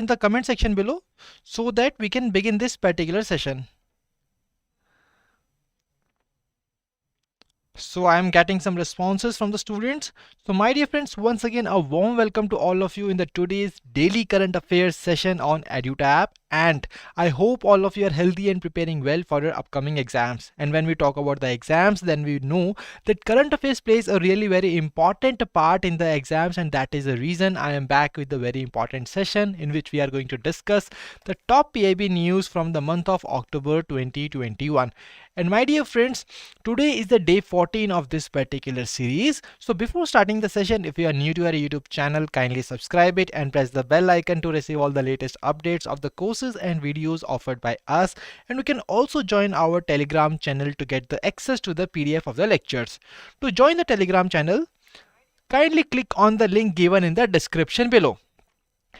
in the comment section below so that we can begin this particular session. So I am getting some responses from the students. So my dear friends, once again a warm welcome to all of you in the today's daily current affairs session on EduTap, and I hope all of you are healthy and preparing well for your upcoming exams. And when we talk about the exams, then we know that current affairs plays a really very important part in the exams, and that is the reason I am back with a very important session in which we are going to discuss the top PIB news from the month of October 2021. And my dear friends, today is the day 14 of this particular series. So before starting the session, if you are new to our YouTube channel, kindly subscribe it and press the bell icon to receive all the latest updates of the courses and videos offered by us. And you can also join our Telegram channel to get the access to the PDF of the lectures. To join the Telegram channel, kindly click on the link given in the description below.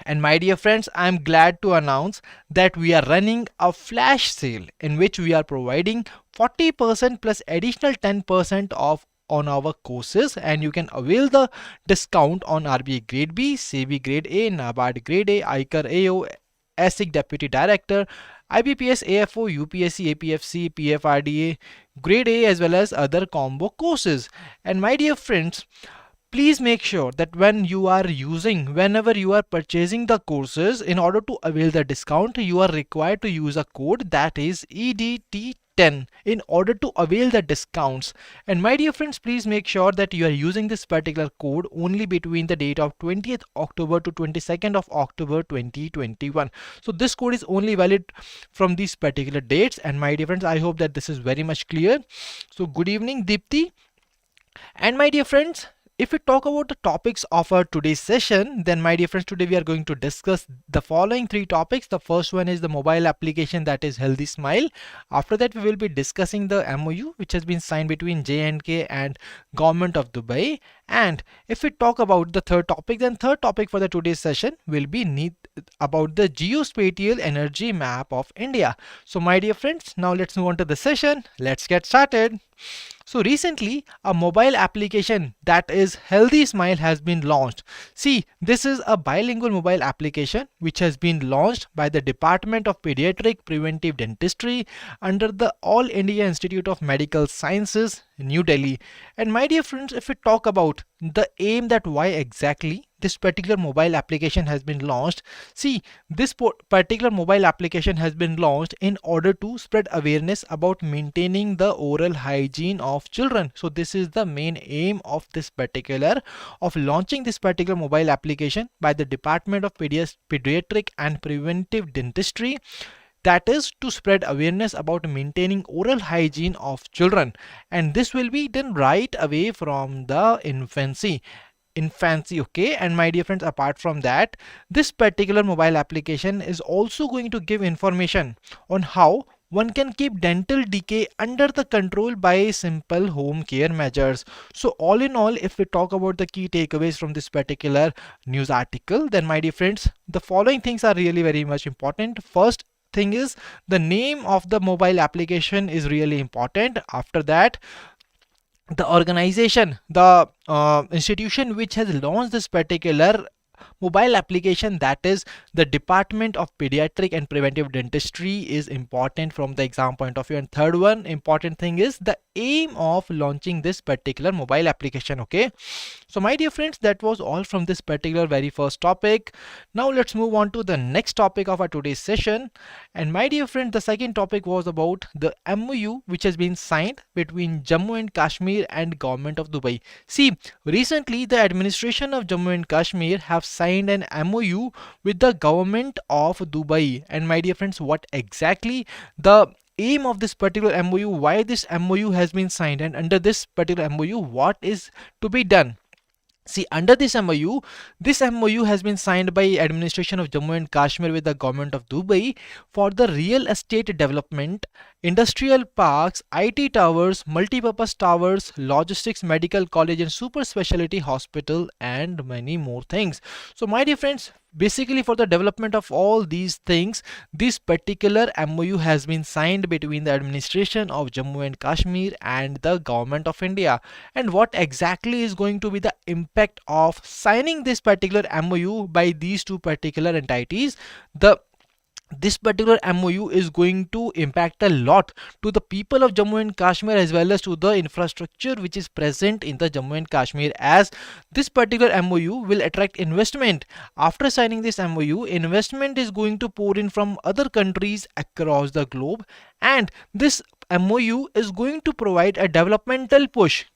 And my dear friends, I am glad to announce that we are running a flash sale in which we are providing 40% plus additional 10% off on our courses, and you can avail the discount on RBI Grade B, SEBI Grade A, NABARD Grade A, ICAR AO, ASIC Deputy Director, IBPS AFO, UPSC, APFC, PFRDA, Grade A, as well as other combo courses. And my dear friends, please make sure that whenever you are purchasing the courses, in order to avail the discount, you are required to use a code that is EDT10 in order to avail the discounts. And my dear friends, please make sure that you are using this particular code only between the date of 20th October to 22nd of October 2021. So this code is only valid from these particular dates. And my dear friends, I hope that this is very much clear. So good evening, Deepti. And my dear friends, if we talk about the topics of our today's session, then my dear friends, today we are going to discuss the following three topics. The first one is the mobile application, that is Healthy Smile. After that, we will be discussing the MOU which has been signed between J&K and Government of Dubai. And if we talk about the third topic, then third topic for the today's session will be about the Geospatial Energy Map of India. So my dear friends, now let's move on to the session. Let's get started. So recently, a mobile application that is Healthy Smile has been launched. See, this is a bilingual mobile application which has been launched by the Department of Pediatric Preventive Dentistry under the All India Institute of Medical Sciences, New Delhi. And my dear friends, if we talk about the aim, that why exactly this particular mobile application has been launched. See, this particular mobile application has been launched in order to spread awareness about maintaining the oral hygiene of children. So this is the main aim of launching this particular mobile application by the Department of Pediatric and Preventive Dentistry, that is to spread awareness about maintaining oral hygiene of children, and this will be done right away from the infancy. Okay. And my dear friends, apart from that, this particular mobile application is also going to give information on how one can keep dental decay under the control by simple home care measures. So all in all, if we talk about the key takeaways from this particular news article, then my dear friends, the following things are really very much important. First thing is the name of the mobile application is really important. After that, the organization, the institution which has launched this particular mobile application, that is the Department of Pediatric and Preventive Dentistry, is important from the exam point of view. And third one important thing is the aim of launching this particular mobile application. Okay, so my dear friends, that was all from this particular very first topic. Now let's move on to the next topic of our today's session. And my dear friends, the second topic was about the MOU which has been signed between Jammu and Kashmir and Government of Dubai. See, recently the administration of Jammu and Kashmir have signed an MOU with the Government of Dubai. And my dear friends, what exactly the aim of this particular MOU, why this MOU has been signed, and under this particular MOU what is to be done? See, under this MOU has been signed by administration of Jammu and Kashmir with the Government of Dubai for the real estate development industrial parks, IT towers, multipurpose towers, logistics, medical college and super specialty hospital and many more things. So my dear friends, basically for the development of all these things, this particular MOU has been signed between the administration of Jammu and Kashmir and the government of India. And what exactly is going to be the impact of signing this particular MOU by these two particular entities? This particular MOU is going to impact a lot to the people of Jammu and Kashmir as well as to the infrastructure which is present in the Jammu and Kashmir, as this particular MOU will attract investment. After signing this MOU, investment is going to pour in from other countries across the globe, and this MOU is going to provide a developmental push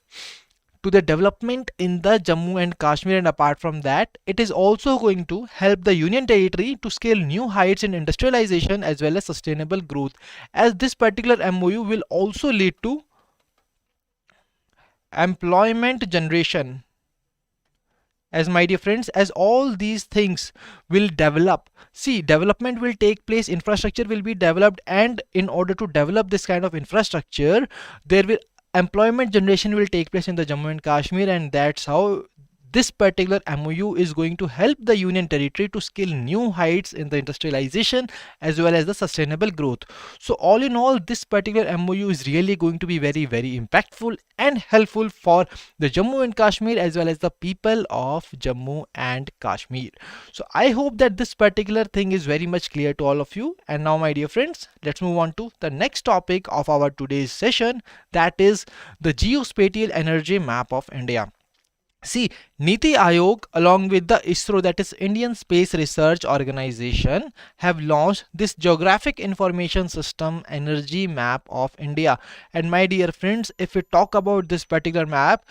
to the development in the Jammu and Kashmir, and apart from that, it is also going to help the Union Territory to scale new heights in industrialization as well as sustainable growth, as this particular MOU will also lead to employment generation. As my dear friends, as all these things will develop, see, development will take place, infrastructure will be developed, and in order to develop this kind of infrastructure, there will employment generation will take place in the Jammu and Kashmir, and that's how this particular MOU is going to help the Union Territory to scale new heights in the industrialization as well as the sustainable growth. So all in all, this particular MOU is really going to be very, very impactful and helpful for the Jammu and Kashmir as well as the people of Jammu and Kashmir. So I hope that this particular thing is very much clear to all of you. And now, my dear friends, let's move on to the next topic of our today's session, that is the Geospatial Energy Map of India. See, Niti Aayog along with the ISRO, that is Indian Space Research Organization, have launched this Geographic Information System Energy Map of India. And my dear friends, if we talk about this particular map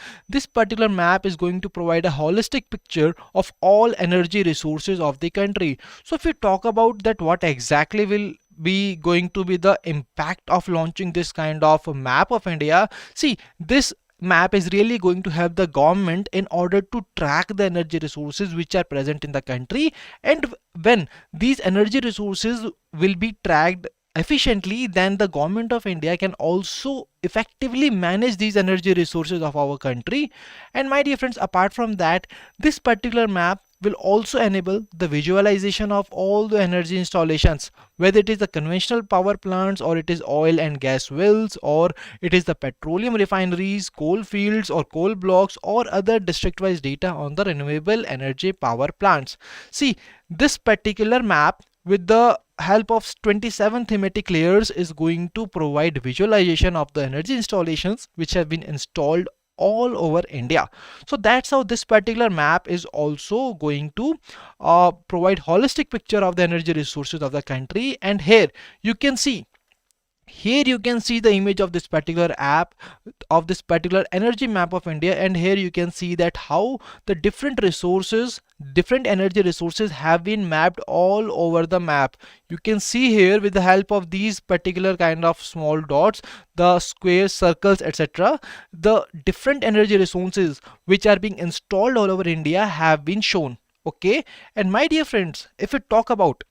is going to provide a holistic picture of all energy resources of the country. So if we talk about that, what exactly will be going to be the impact of launching this kind of map of India? See, this map is really going to help the government in order to track the energy resources which are present in the country, and when these energy resources will be tracked efficiently, then the government of India can also effectively manage these energy resources of our country. And my dear friends, apart from that, this particular map will also enable the visualization of all the energy installations, whether it is the conventional power plants or it is oil and gas wells, or it is the petroleum refineries, coal fields or coal blocks, or other district wise data on the renewable energy power plants. See, this particular map with the help of 27 thematic layers is going to provide visualization of the energy installations which have been installed all over India. So that's how this particular map is also going to provide holistic picture of the energy resources of the country. And here you can see the image of this particular app, of this particular energy map of India, and here you can see that how the different energy resources have been mapped all over the map. You can see here with the help of these particular kind of small dots, the squares, circles, etc., the different energy resources which are being installed all over India have been shown. Okay, and my dear friends, if we talk about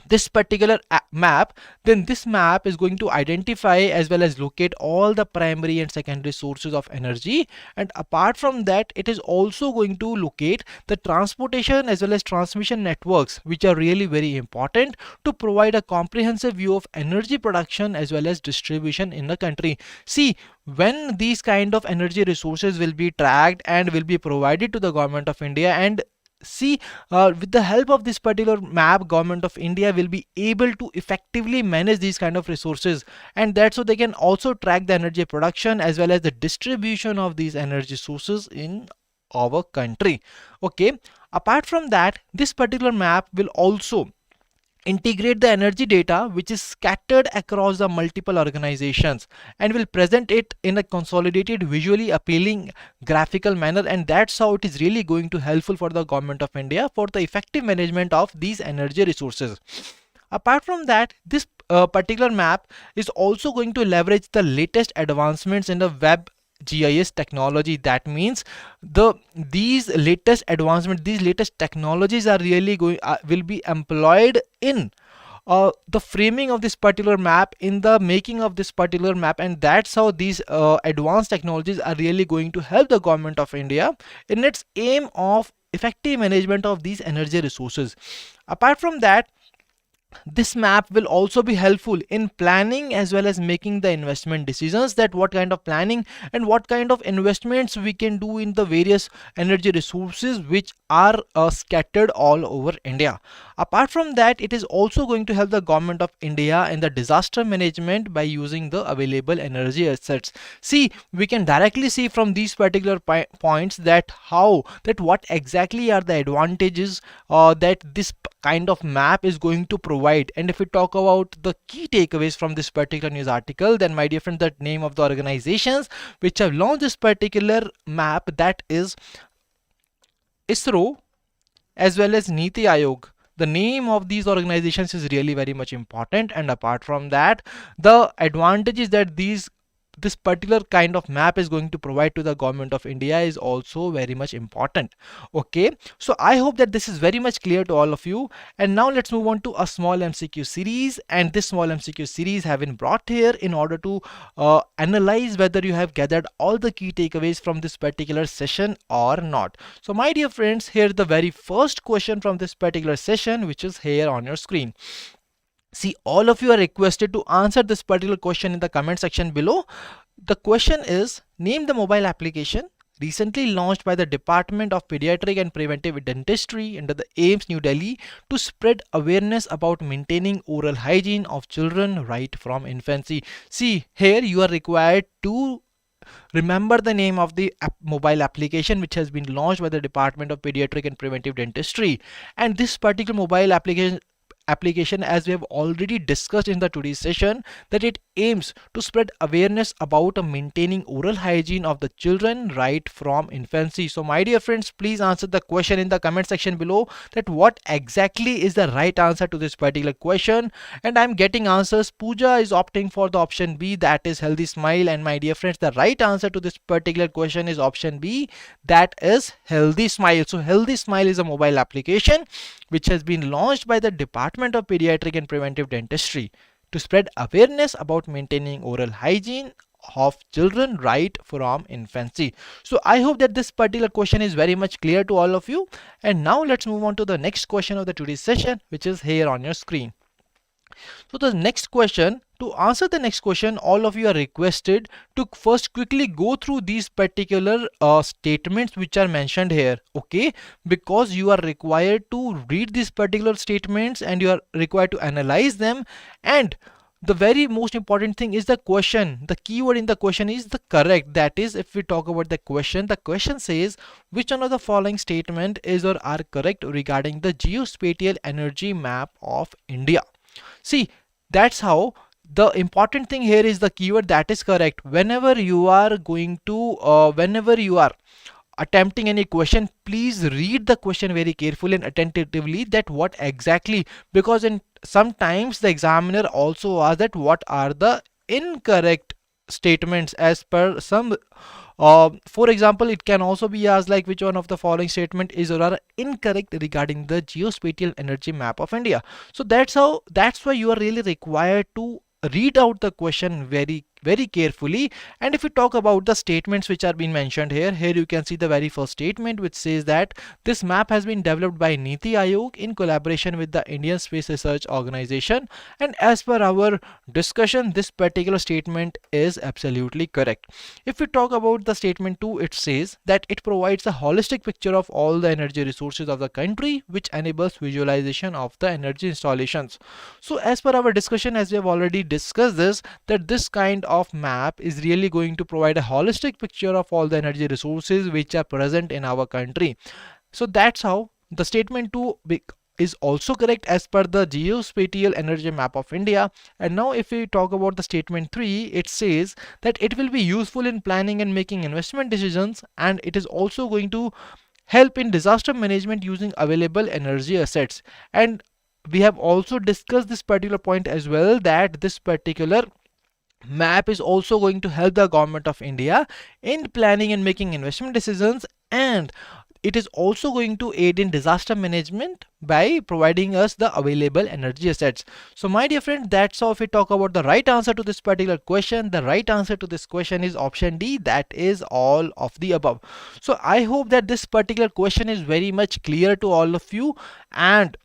this particular map, then this map is going to identify as well as locate all the primary and secondary sources of energy, and apart from that, it is also going to locate the transportation as well as transmission networks, which are really very important to provide a comprehensive view of energy production as well as distribution in the country. See, when these kind of energy resources will be tracked and will be provided to the government of India, and see, with the help of this particular map, government of India will be able to effectively manage these kind of resources, and that's so they can also track the energy production as well as the distribution of these energy sources in our country. Okay, apart from that, this particular map will also integrate the energy data which is scattered across the multiple organizations and will present it in a consolidated, visually appealing graphical manner, and that's how it is really going to helpful for the government of India for the effective management of these energy resources. Apart from that, this particular map is also going to leverage the latest advancements in the web GIS technology. That means these latest advancements, these latest technologies are really will be employed in the framing of this particular map, in the making of this particular map, and that's how these advanced technologies are really going to help the government of India in its aim of effective management of these energy resources. Apart from that, this map will also be helpful in planning as well as making the investment decisions, that what kind of planning and what kind of investments we can do in the various energy resources which are scattered all over India. Apart from that, it is also going to help the government of India in the disaster management by using the available energy assets. See, we can directly see from these particular points that what exactly are the advantages that this kind of map is going to provide. And if we talk about the key takeaways from this particular news article, then my dear friend, the name of the organizations which have launched this particular map, that is ISRO as well as Niti Aayog. The name of these organizations is really very much important. And apart from that, the advantages that this particular kind of map is going to provide to the government of India is also very much important. Okay, so I hope that this is very much clear to all of you. And now let's move on to a small MCQ series, and this small MCQ series have been brought here in order to analyze whether you have gathered all the key takeaways from this particular session or not. So my dear friends, here the very first question from this particular session, which is here on your screen. See, all of you are requested to answer this particular question in the comment section below. The question is, name the mobile application recently launched by the Department of Pediatric and Preventive Dentistry under the AIMS New Delhi to spread awareness about maintaining oral hygiene of children right from infancy. See, here you are required to remember the name of the mobile application which has been launched by the Department of Pediatric and Preventive Dentistry. And this particular mobile application, as we have already discussed in the today's session, that it aims to spread awareness about maintaining oral hygiene of the children right from infancy. So my dear friends, please answer the question in the comment section below, that what exactly is the right answer to this particular question. And I'm getting answers. Pooja is opting for the option B, that is healthy smile. And my dear friends, the right answer to this particular question is option B, that is healthy smile. So healthy smile is a mobile application which has been launched by the Department of Pediatric and Preventive Dentistry to spread awareness about maintaining oral hygiene of children right from infancy. So I hope that this particular question is very much clear to all of you. And now let's move on to the next question of the today's session, which is here on your screen. So the next question, to answer the next question, all of you are requested to first quickly go through these particular statements which are mentioned here. Okay, because you are required to read these particular statements and you are required to analyze them. And the very most important thing is the question. The keyword in the question is the correct. That is, if we talk about the question says, which one of the following statement is or are correct regarding the geospatial energy map of India? See, that's how the important thing here is the keyword that is correct. Whenever you are going to whenever you are attempting any question, please read the question very carefully and attentively, that what exactly, because in sometimes the examiner also asks that what are the incorrect statements as per some for example, it can also be asked like which one of the following statement is or are incorrect regarding the geospatial energy map of India. So that's why you are really required to read out the question very carefully. And if we talk about the statements which are being mentioned here you can see the very first statement which says that this map has been developed by Niti Aayog in collaboration with the Indian Space Research Organization. And as per our discussion, this particular statement is absolutely correct. If we talk about the statement 2, it says that it provides a holistic picture of all the energy resources of the country, which enables visualization of the energy installations. So as per our discussion, as we have already discussed this, that this kind of map is really going to provide a holistic picture of all the energy resources which are present in our country. So that's how the statement 2 is also correct as per the geospatial energy map of India. And now if we talk about the statement 3, it says that it will be useful in planning and making investment decisions, and it is also going to help in disaster management using available energy assets. And we have also discussed this particular point as well, that this particular map is also going to help the government of India in planning and making investment decisions, and it is also going to aid in disaster management by providing us the available energy assets. So my dear friend, that's all. If we talk about the right answer to this particular question, the right answer to this question is option D, that is all of the above. So I hope that this particular question is very much clear to all of you. And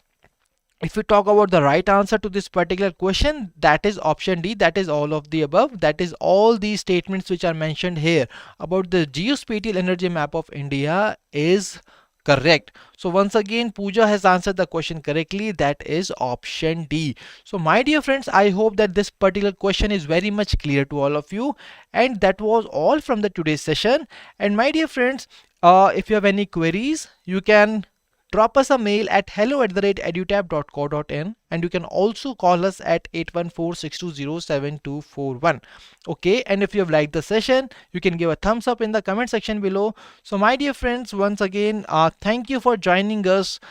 if we talk about the right answer to this particular question, that is option D, that is all of the above. That is all these statements which are mentioned here about the geospatial energy map of India is correct. So once again, Pooja has answered the question correctly, that is option D. So my dear friends, I hope that this particular question is very much clear to all of you. And that was all from the today's session. And my dear friends, if you have any queries, you can drop us a mail at hello@edutap.co.in, and you can also call us at 8146207241. Okay, and if you have liked the session, you can give a thumbs up in the comment section below. So my dear friends, once again, thank you for joining us,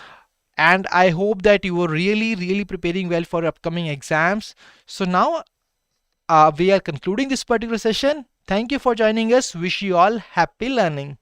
and I hope that you were really preparing well for upcoming exams. So now we are concluding this particular session. Thank you for joining us. Wish you all happy learning.